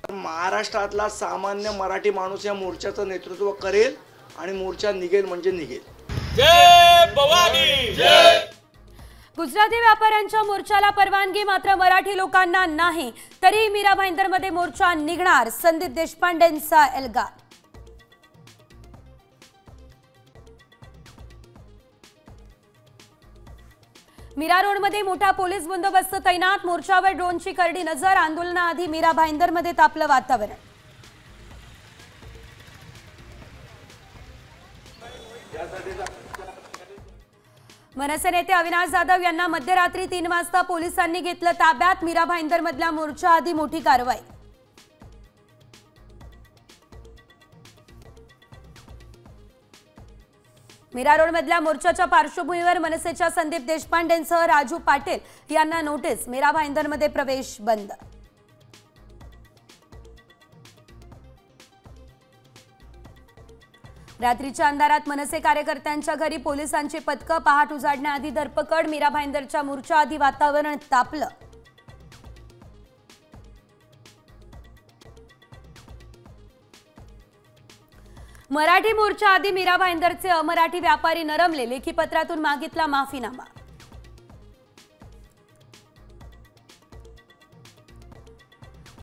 महाराष्ट्रातला सामान्य मराठी माणूस या मोर्चाचं नेतृत्व करेल आणि मोर्चा निघेल म्हणजे निघेल। जय भवानी जय। गुजराती व्यापाऱ्यांच्या मोर्चाला परवानगी मात्र मराठी लोकांना नाही, तरी मीरा भाईंदरमध्ये मोर्चा निघणार, संदीप देशपांडेंचा एल्गार। मीरा रोडमध्ये मोठा पोलीस बंदोबस्त तैनात, मोर्चावर ड्रोनची करडी नजर, आंदोलनाआधी मीरा भाईंदरमध्ये तापलं वातावरण। मनसे नेते अविनाश जाधव यांना मध्यरात्री 3 वाजता पोलिसांनी घेतलं ताब्यात, मीरा भाईंदरमधल्या मोर्चाआधी मोठी कारवाई। मीरा रोडमधल्या मोर्चाच्या पार्श्वभूमीवर मनसेच्या संदीप देशपांडेंसह राजू पाटील यांना नोटीस, मीरा भाईंदरमध्ये प्रवेश बंद। रात्रीच्या अंधारात मनसे कार्यकर्त्यांच्या घरी पोलिसांची पथकं, पहाट उजाडण्याआधी धरपकड, मीरा भाईंदरच्या मोर्चाआधी वातावरण तापलं। मराठी मोर्चा आधी मीरा भाईंदरचे अमराठी व्यापारी नरमले, लेखी पत्रातून मागितला माफीनामा।